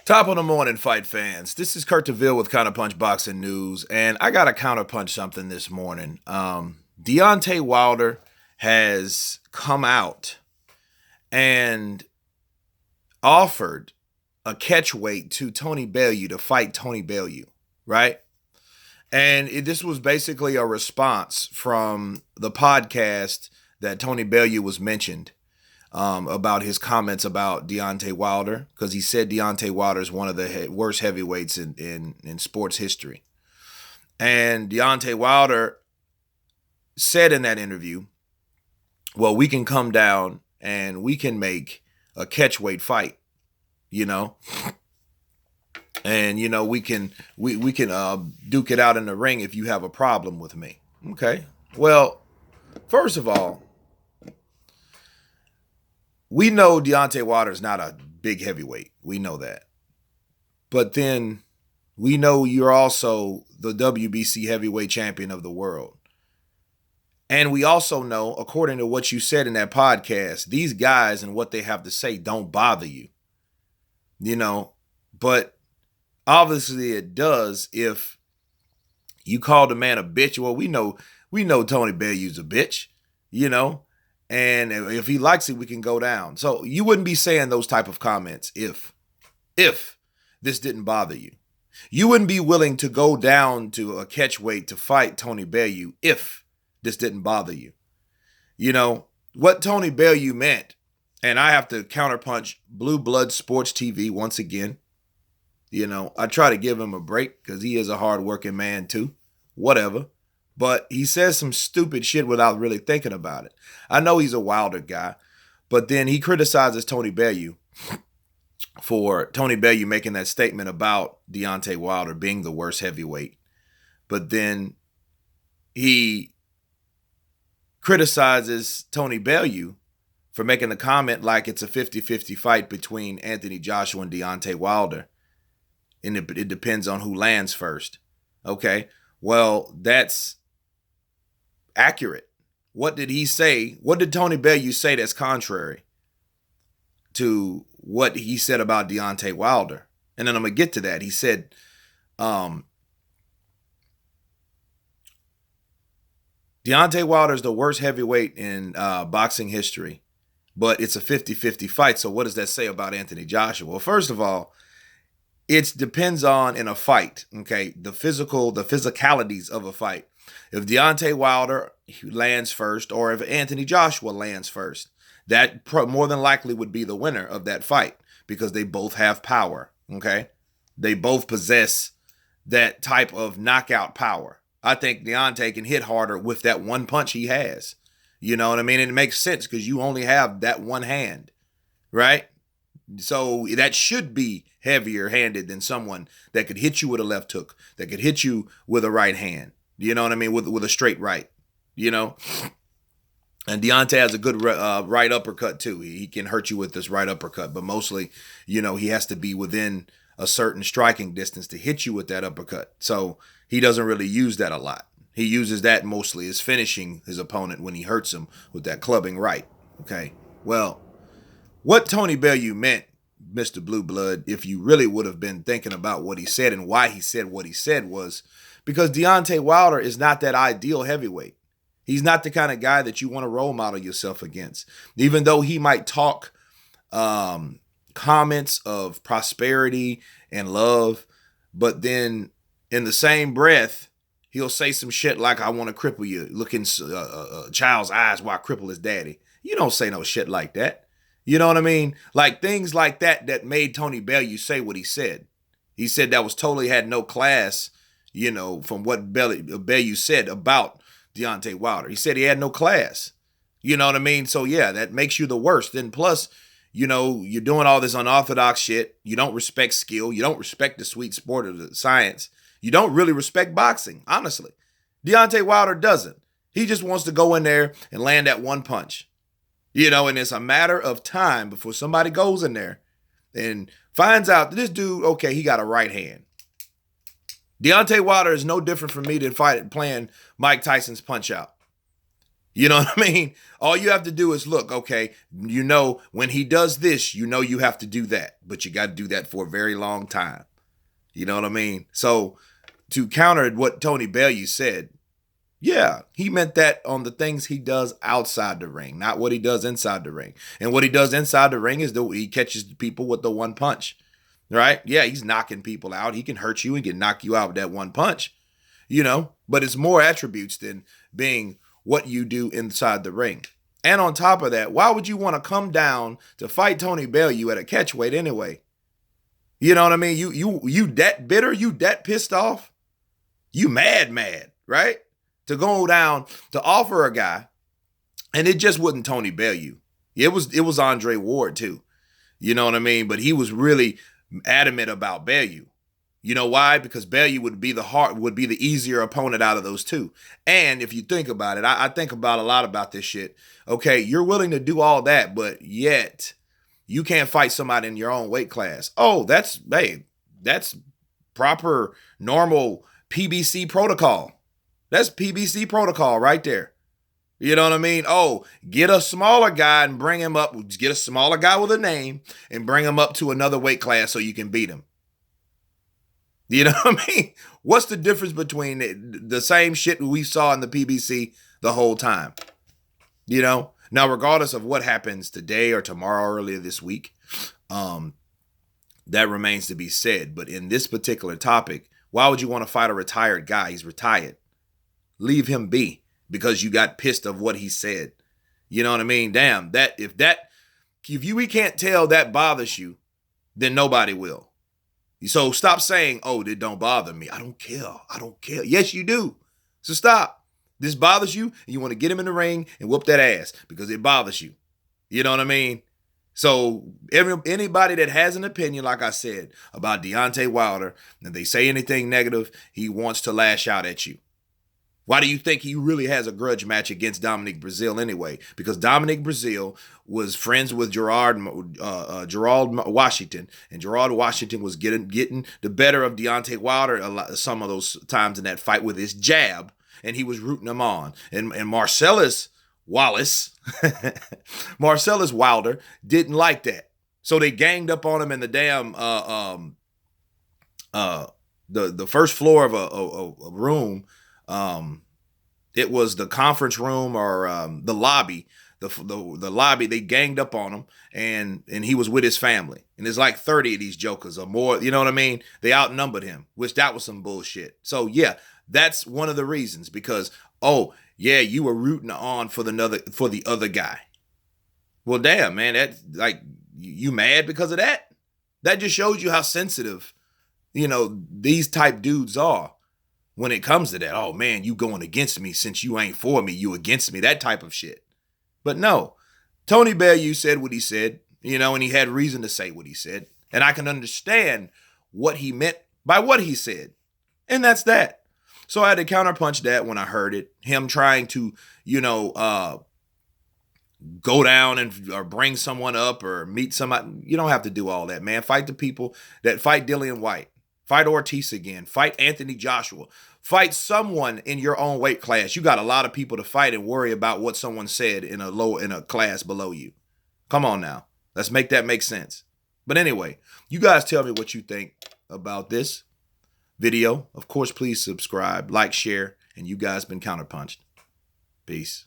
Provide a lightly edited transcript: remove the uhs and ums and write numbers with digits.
Top of the morning, fight fans. This is Kurt DeVille with Counterpunch Boxing News, and I got to counterpunch something this morning. Deontay Wilder has come out and offered a catchweight to Tony Bellew to fight Tony Bellew, right? And this was basically a response from the podcast that Tony Bellew was mentioned about his comments about Deontay Wilder, because he said Deontay Wilder is one of the worst heavyweights in sports history. And Deontay Wilder said in that interview, well, we can come down and we can make a catchweight fight, and we can duke it out in the ring if you have a problem with me. Okay. Well, first of all, we know Deontay Wilder is not a big heavyweight. We know that. But then we know you're also the WBC heavyweight champion of the world. And we also know, according to what you said in that podcast, these guys and what they have to say don't bother you. But obviously it does if you call the man a bitch. Well, we know Tony Bellew's a bitch, and if he likes it, we can go down. So you wouldn't be saying those type of comments if this didn't bother you. You wouldn't be willing to go down to a catchweight to fight Tony Bellew if this didn't bother you. What Tony Bellew meant, and I have to counterpunch Blue Blood Sports TV once again. I try to give him a break because he is a hardworking man too. Whatever. But he says some stupid shit without really thinking about it. I know he's a Wilder guy, but then he criticizes Tony Bellew for Tony Bellew making that statement about Deontay Wilder being the worst heavyweight. But then he criticizes Tony Bellew for making the comment like it's a 50-50 fight between Anthony Joshua and Deontay Wilder. And it depends on who lands first. Okay, well, that's accurate. What did he say? What did Tony Bellew say that's contrary to what he said about Deontay Wilder? And then I'm going to get to that. He said, Deontay Wilder is the worst heavyweight in boxing history, but it's a 50-50 fight. So what does that say about Anthony Joshua? Well, first of all, it depends on, in a fight, okay, the physicalities of a fight. If Deontay Wilder lands first, or if Anthony Joshua lands first, that more than likely would be the winner of that fight because they both have power, okay? They both possess that type of knockout power. I think Deontay can hit harder with that one punch he has. You know what I mean? And it makes sense because you only have that one hand, right? So that should be heavier handed than someone that could hit you with a left hook, that could hit you with a right hand. You know what I mean? With a straight right, And Deontay has a good right uppercut too. He can hurt you with this right uppercut, but mostly, he has to be within a certain striking distance to hit you with that uppercut. So he doesn't really use that a lot. He uses that mostly as finishing his opponent when he hurts him with that clubbing right. Okay. Well, what Tony Bellew meant, Mr. Blue Blood, if you really would have been thinking about what he said and why he said what he said, was because Deontay Wilder is not that ideal heavyweight. He's not the kind of guy that you want to role model yourself against. Even though he might talk comments of prosperity and love, but then in the same breath, he'll say some shit like, I want to cripple you. Look in a child's eyes while I cripple his daddy. You don't say no shit like that. You know what I mean? Like things like that made Tony Bellew say what he said. He said that was totally had no class, from what Bellew said about Deontay Wilder. He said he had no class. You know what I mean? So yeah, that makes you the worst. Then plus, you're doing all this unorthodox shit. You don't respect skill. You don't respect the sweet sport of the science. You don't really respect boxing, honestly. Deontay Wilder doesn't. He just wants to go in there and land that one punch. And it's a matter of time before somebody goes in there and finds out that this dude, okay, he got a right hand. Deontay Wilder is no different from me than playing Mike Tyson's Punch Out. You know what I mean? All you have to do is look, okay, you know, when he does this, you know you have to do that, but you got to do that for a very long time. You know what I mean? So to counter what Tony Bellew said, yeah, he meant that on the things he does outside the ring, not what he does inside the ring. And what he does inside the ring is he catches people with the one punch, right? Yeah, he's knocking people out. He can hurt you and can knock you out with that one punch, you know, but it's more attributes than being what you do inside the ring. And on top of that, why would you want to come down to fight Tony Bellew at a catchweight anyway? You know what I mean? You that bitter? You that pissed off? You mad, right? To go down to offer a guy, and it just wasn't Tony Bellew. It was Andre Ward too. You know what I mean? But he was really adamant about Bellew. You know why? Because Bellew would be the easier opponent out of those two. And if you think about it, I think about a lot about this shit. Okay, you're willing to do all that, but yet you can't fight somebody in your own weight class. Oh, that's proper, normal PBC protocol. That's PBC protocol right there. You know what I mean? Oh, get a smaller guy and bring him up. Get a smaller guy with a name and bring him up to another weight class so you can beat him. You know what I mean? What's the difference between the same shit we saw in the PBC the whole time? You know? Now, regardless of what happens today or tomorrow or earlier this week, that remains to be said. But in this particular topic, why would you want to fight a retired guy? He's retired. Leave him be because you got pissed of what he said. You know what I mean? Damn, if we can't tell that bothers you, then nobody will. So stop saying, oh, it don't bother me. I don't care. I don't care. Yes, you do. So stop. This bothers you, and you want to get him in the ring and whoop that ass because it bothers you. You know what I mean? So anybody that has an opinion, like I said, about Deontay Wilder, and they say anything negative, he wants to lash out at you. Why do you think he really has a grudge match against Dominic Breazeale anyway? Because Dominic Breazeale was friends with Gerard Washington, and Gerard Washington was getting the better of Deontay Wilder some of those times in that fight with his jab, and he was rooting him on. And Marcellus Wilder didn't like that, so they ganged up on him in the damn the first floor of a room. It was the conference room or the lobby. The lobby, they ganged up on him, and he was with his family. And there's like 30 of these jokers or more, you know what I mean? They outnumbered him, which that was some bullshit. So yeah, that's one of the reasons, because, oh, yeah, you were rooting on for the other guy. Well, damn, man, that's like, you mad because of that? That just shows you how sensitive, you know, these type dudes are. When it comes to that, oh man, you going against me since you ain't for me, you against me, that type of shit. But no, Tony Bellew said what he said, you know, and he had reason to say what he said. And I can understand what he meant by what he said. And that's that. So I had to counterpunch that when I heard it. Him trying to, you know, go down or bring someone up or meet somebody. You don't have to do all that, man. Fight the people that fight Dillian White. Fight Ortiz again. Fight Anthony Joshua. Fight someone in your own weight class. You got a lot of people to fight and worry about what someone said in a class below you. Come on now. Let's make that make sense. But anyway, you guys tell me what you think about this video. Of course, please subscribe, like, share, and you guys been counterpunched. Peace.